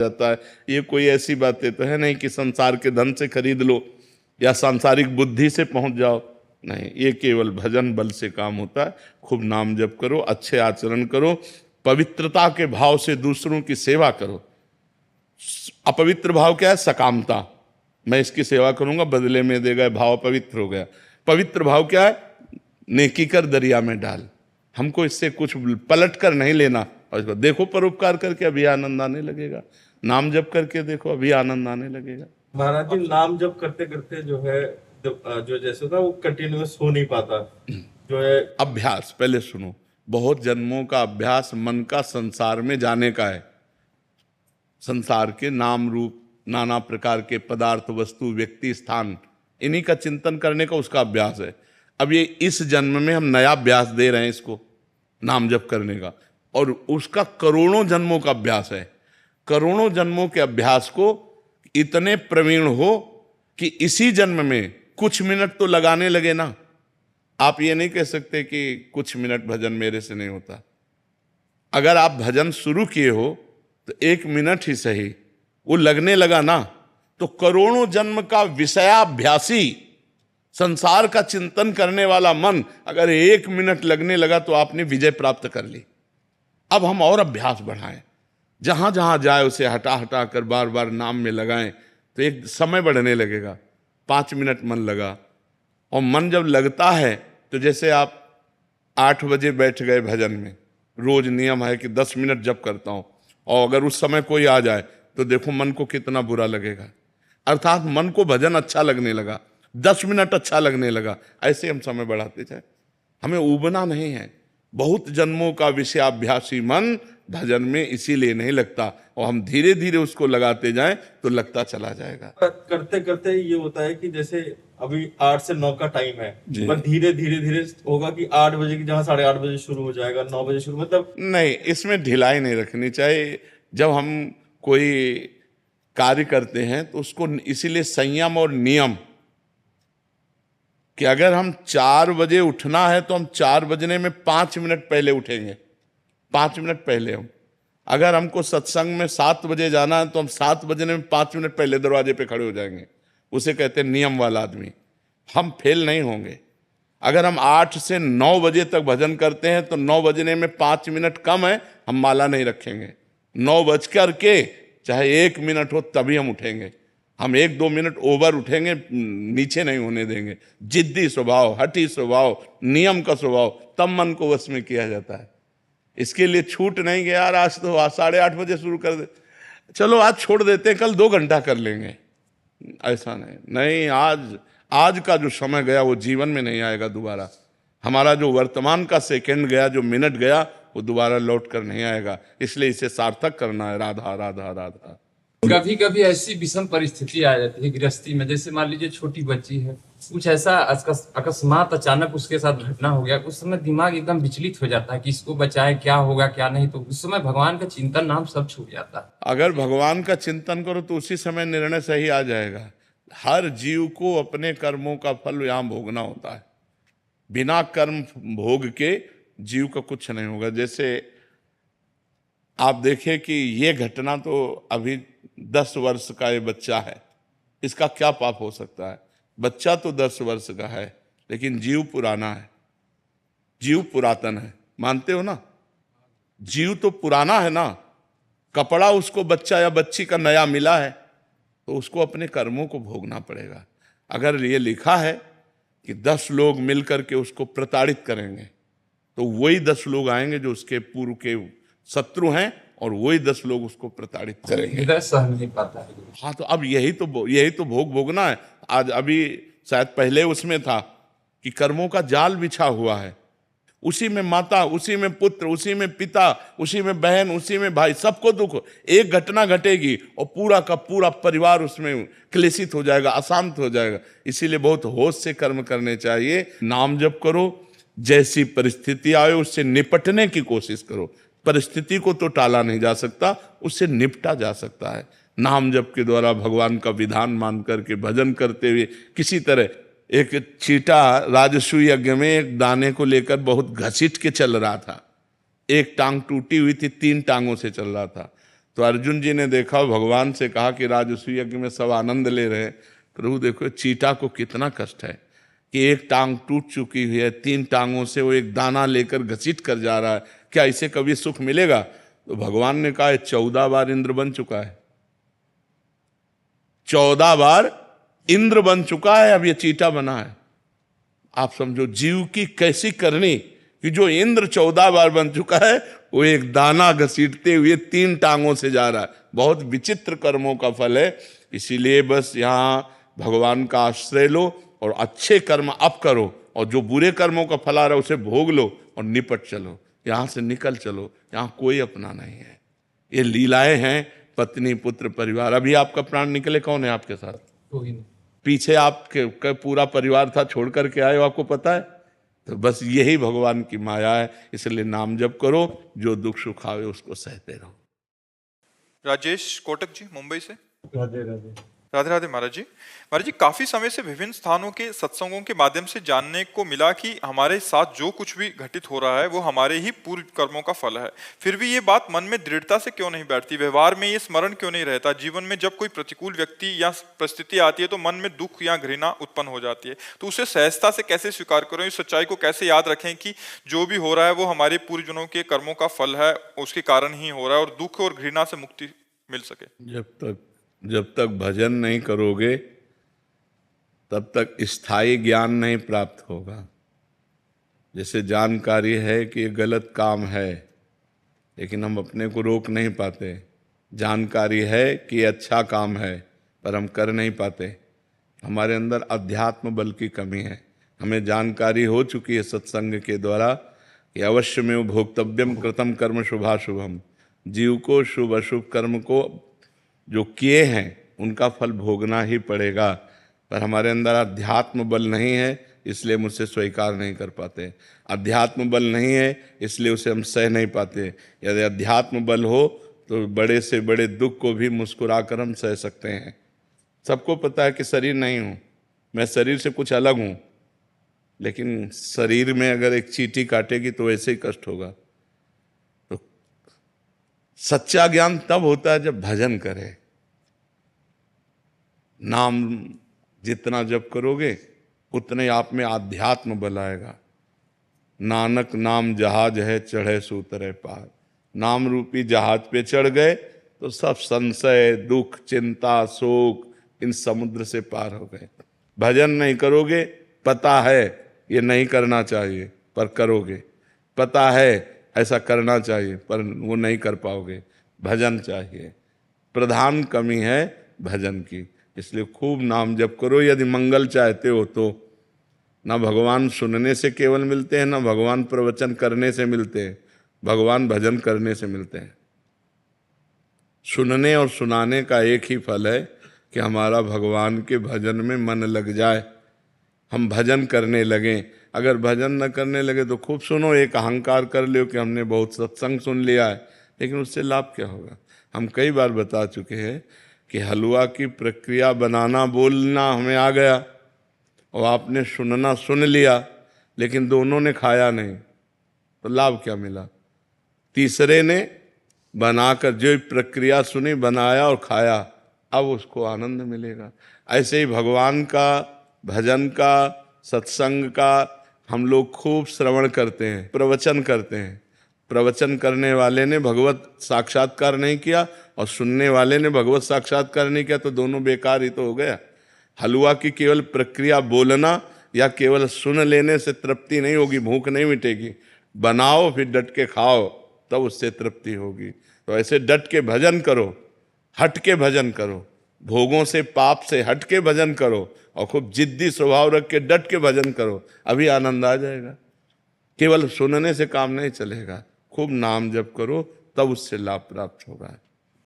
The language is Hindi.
जाता है। ये कोई ऐसी बातें तो है नहीं कि संसार के धन से खरीद लो या सांसारिक बुद्धि से पहुंच जाओ, नहीं, ये केवल भजन बल से काम होता है। खूब नाम जप करो, अच्छे आचरण करो, पवित्रता के भाव से दूसरों की सेवा करो। अपवित्र भाव क्या है? सकामता, मैं इसकी सेवा करूंगा बदले में देगा, भाव पवित्र हो गया। पवित्र भाव क्या है? नेकी कर दरिया में डाल, हमको इससे कुछ पलट कर नहीं लेना। और इसको देखो, परोपकार करके अभी आनंद आने लगेगा, नाम जप करके देखो अभी आनंद आने लगेगा। महाराज जी, नाम जप करते करते जो है जो जैसे होता है वो कंटिन्यूअस हो नहीं पाता जो है। अभ्यास, पहले सुनो, बहुत जन्मों का अभ्यास मन का संसार में जाने का है। संसार के नाम रूप, नाना प्रकार के पदार्थ, वस्तु, व्यक्ति, स्थान, इन्हीं का चिंतन करने का उसका अभ्यास है। अब ये इस जन्म में हम नया अभ्यास दे रहे हैं इसको, नाम जप करने का, और उसका करोड़ों जन्मों का अभ्यास है। करोड़ों जन्मों के अभ्यास को इतने प्रवीण हो कि इसी जन्म में कुछ मिनट तो लगाने लगे ना। आप ये नहीं कह सकते कि कुछ मिनट भजन मेरे से नहीं होता। अगर आप भजन शुरू किए हो तो 1 मिनट ही सही वो लगने लगा ना, तो करोड़ों जन्म का विषयाभ्यासी, संसार का चिंतन करने वाला मन अगर 1 मिनट लगने लगा तो आपने विजय प्राप्त कर ली। अब हम और अभ्यास बढ़ाएं, जहां जहां जाए उसे हटा हटा कर बार बार नाम में लगाएं, तो एक समय बढ़ने लगेगा। 5 मिनट मन लगा, और मन जब लगता है तो जैसे आप 8 बजे बैठ गए भजन में, रोज नियम है कि 10 मिनट जप करता हूं, और अगर उस समय कोई आ जाए तो देखो मन को कितना बुरा लगेगा। अर्थात मन को भजन अच्छा लगने लगा, 10 मिनट अच्छा लगने लगा। ऐसे हम समय बढ़ाते जाए, हमें ऊबना नहीं है। बहुत जन्मों का विषयाभ्यासी मन भजन में इसीलिए नहीं लगता, और हम धीरे धीरे उसको लगाते जाएं तो लगता चला जाएगा। करते करते ये होता है कि जैसे अभी 8 से 9 का टाइम है, पर धीरे धीरे धीरे होगा कि 8 बजे की जगह 8:30 बजे शुरू हो जाएगा, 9 बजे शुरू, मतलब नहीं, इसमें ढिलाई नहीं रखनी चाहिए। जब हम कोई कार्य करते हैं तो उसको इसीलिए संयम और नियम, कि अगर हम 4 बजे उठना है तो हम 4 बजने में 5 मिनट पहले उठेंगे, 5 मिनट पहले हम। अगर हमको सत्संग में 7 बजे जाना है तो हम 7 बजने में 5 मिनट पहले दरवाजे पे खड़े हो जाएंगे। उसे कहते हैं नियम वाला आदमी। हम फेल नहीं होंगे। अगर हम 8 से 9 बजे तक भजन करते हैं तो 9 बजने में 5 मिनट कम है, हम माला नहीं रखेंगे। 9 बज कर के चाहे 1 मिनट हो तभी हम उठेंगे। हम 1-2 मिनट ओवर उठेंगे, नीचे नहीं होने देंगे। जिद्दी स्वभाव, हठी स्वभाव, नियम का स्वभाव, तब मन को वश में किया जाता है। इसके लिए छूट नहीं कि यार आज तो 8:30 बजे शुरू कर दे, चलो आज छोड़ देते हैं, कल 2 घंटा कर लेंगे। ऐसा नहीं, आज का जो समय गया वो जीवन में नहीं आएगा दोबारा। हमारा जो वर्तमान का सेकंड गया, जो मिनट गया, वो दोबारा लौट कर नहीं आएगा। इसलिए इसे सार्थक करना है। राधा राधा राधा। कभी कभी ऐसी विषम परिस्थिति आ जाती है गृहस्थी में, जैसे मान लीजिए छोटी बच्ची है, कुछ ऐसा अकस्मात अचानक उसके साथ घटना हो गया, उस समय दिमाग एकदम विचलित हो जाता है कि इसको बचाए, क्या होगा क्या नहीं, तो उस समय भगवान का चिंतन नाम सब छूट जाता है। अगर भगवान का चिंतन करो तो उसी समय निर्णय सही आ जाएगा। हर जीव को अपने कर्मों का फल यहां भोगना होता है। बिना कर्म भोग के जीव का कुछ नहीं होगा। जैसे आप देखें कि ये घटना तो अभी 10 वर्ष का ये बच्चा है, इसका क्या पाप हो सकता है? बच्चा तो 10 वर्ष का है, लेकिन जीव पुराना है, जीव पुरातन है। मानते हो ना? जीव तो पुराना है ना। कपड़ा उसको बच्चा या बच्ची का नया मिला है, तो उसको अपने कर्मों को भोगना पड़ेगा। अगर ये लिखा है कि 10 लोग मिलकर के उसको प्रताड़ित करेंगे, तो वही 10 लोग आएंगे जो उसके पूर्व के शत्रु हैं, और वही 10 लोग उसको प्रताड़ित करेंगे। हृदय सह नहीं पाता है। हाँ, तो अब यही तो भोग भोगना है। आज अभी शायद पहले उसमें था कि कर्मों का जाल बिछा हुआ है, उसी में माता, उसी में पुत्र, उसी में पिता, उसी में बहन, उसी में भाई, सबको दुख। एक घटना घटेगी और पूरा का पूरा परिवार उसमें क्लेशित हो जाएगा, अशांत हो जाएगा। इसीलिए बहुत होश से कर्म करने चाहिए। नाम जप करो, जैसी परिस्थिति आए उससे निपटने की कोशिश करो। परिस्थिति को तो टाला नहीं जा सकता, उससे निपटा जा सकता है। नाम जप के द्वारा भगवान का विधान मान करके भजन करते हुए, किसी तरह एक चींटा राजसूय यज्ञ में एक दाने को लेकर बहुत घसीट के चल रहा था। एक टांग टूटी हुई थी, 3 टांगों से चल रहा था। तो तो अर्जुन जी ने देखा, भगवान से कहा कि राजसूय यज्ञ में सब आनंद ले रहे हैं, प्रभु देखो चीता को कितना कष्ट है कि एक टांग टूट चुकी हुई है, 3 टांगों से वो एक दाना लेकर घसीट कर जा रहा है, क्या इसे कभी सुख मिलेगा? तो भगवान ने कहा 14 बार इंद्र बन चुका है, 14 बार इंद्र बन चुका है, अब ये चीता बना है। आप समझो जीव की कैसी करनी कि जो इंद्र 14 बार बन चुका है वो एक दाना घसीटते हुए 3 टांगों से जा रहा है। बहुत विचित्र कर्मों का फल है। इसीलिए बस यहाँ भगवान का आश्रय लो और अच्छे कर्म अब करो, और जो बुरे कर्मों का फल आ रहा है उसे भोग लो और निपट चलो, यहाँ से निकल चलो। यहाँ कोई अपना नहीं है, ये लीलाएं हैं, पत्नी पुत्र परिवार। अभी आपका प्राण निकले, कौन है आपके साथ? कोई नहीं। पीछे आपके पूरा परिवार था, छोड़ करके आए हो, आपको पता है। तो बस यही भगवान की माया है। इसलिए नाम जप करो, जो दुख सुख आवे उसको सहते रहो। राजेश कोटक जी मुंबई से। राधे राधे। राधे राधे महाराज जी। महाराज जी, काफी समय से विभिन्न स्थानों के सत्संगों के माध्यम से जानने को मिला कि हमारे साथ जो कुछ भी घटित हो रहा है वो हमारे ही पूर्व कर्मों का फल है। फिर भी ये बात मन में दृढ़ता से क्यों नहीं बैठती, व्यवहार में ये स्मरण क्यों नहीं रहता? जीवन में जब कोई प्रतिकूल व्यक्ति या परिस्थिति आती है तो मन में दुख या घृणा उत्पन्न हो जाती है, तो उसे सहजता से कैसे स्वीकार करें, इस सच्चाई को कैसे याद रखें कि जो भी हो रहा है वो हमारे पूर्वजनों के कर्मों का फल है, उसके कारण ही हो रहा है, और दुख और घृणा से मुक्ति मिल सके? जब तक भजन नहीं करोगे तब तक स्थायी ज्ञान नहीं प्राप्त होगा। जैसे जानकारी है कि ये गलत काम है, लेकिन हम अपने को रोक नहीं पाते। जानकारी है कि ये अच्छा काम है, पर हम कर नहीं पाते। हमारे अंदर अध्यात्म बल की कमी है। हमें जानकारी हो चुकी है सत्संग के द्वारा कि अवश्य में भोक्तव्यम कृतम कर्म शुभाशुभम। जीव को शुभ अशुभ कर्म को जो किए हैं उनका फल भोगना ही पड़ेगा, पर हमारे अंदर अध्यात्म बल नहीं है, इसलिए मुझसे स्वीकार नहीं कर पाते। अध्यात्म बल नहीं है इसलिए उसे हम सह नहीं पाते। यदि अध्यात्म बल हो तो बड़े से बड़े दुख को भी मुस्कुरा कर हम सह सकते हैं। सबको पता है कि शरीर नहीं हूँ मैं, शरीर से कुछ अलग हूँ, लेकिन शरीर में अगर एक चींटी काटेगी तो वैसे ही कष्ट होगा। तो सच्चा ज्ञान तब होता है जब भजन करें। नाम जितना जप करोगे उतने आप में आध्यात्म बल आएगा। नानक नाम जहाज है चढ़े सूतरे पार। नाम रूपी जहाज पे चढ़ गए तो सब संशय दुख चिंता शोक इन समुद्र से पार हो गए। भजन नहीं करोगे, पता है ये नहीं करना चाहिए पर करोगे, पता है ऐसा करना चाहिए पर वो नहीं कर पाओगे। भजन चाहिए, प्रधान कमी है भजन की। इसलिए खूब नाम जप करो यदि मंगल चाहते हो तो। ना भगवान सुनने से केवल मिलते हैं, ना भगवान प्रवचन करने से मिलते हैं, भगवान भजन करने से मिलते हैं। सुनने और सुनाने का एक ही फल है कि हमारा भगवान के भजन में मन लग जाए, हम भजन करने लगें। अगर भजन न करने लगे तो खूब सुनो, एक अहंकार कर लो कि हमने बहुत सत्संग सुन लिया है, लेकिन उससे लाभ क्या होगा? हम कई बार बता चुके हैं कि हलवा की प्रक्रिया बनाना बोलना हमें आ गया और आपने सुनना सुन लिया, लेकिन दोनों ने खाया नहीं, तो लाभ क्या मिला? तीसरे ने बनाकर जो प्रक्रिया सुनी बनाया और खाया, अब उसको आनंद मिलेगा। ऐसे ही भगवान का भजन का सत्संग का हम लोग खूब श्रवण करते हैं, प्रवचन करते हैं। प्रवचन करने वाले ने भगवत साक्षात्कार नहीं किया और सुनने वाले ने भगवत साक्षात्कार नहीं किया, तो दोनों बेकार ही तो हो गया। हलवा की केवल प्रक्रिया बोलना या केवल सुन लेने से तृप्ति नहीं होगी, भूख नहीं मिटेगी। बनाओ फिर डट के खाओ, तब उससे तृप्ति होगी। तो ऐसे डट के भजन करो, हट के भजन करो, भोगों से पाप से हट के भजन करो और खूब जिद्दी स्वभाव रख के डट के भजन करो, अभी आनंद आ जाएगा। केवल सुनने से काम नहीं चलेगा, खूब नाम जप करो, तब उससे लाभ प्राप्त होगा।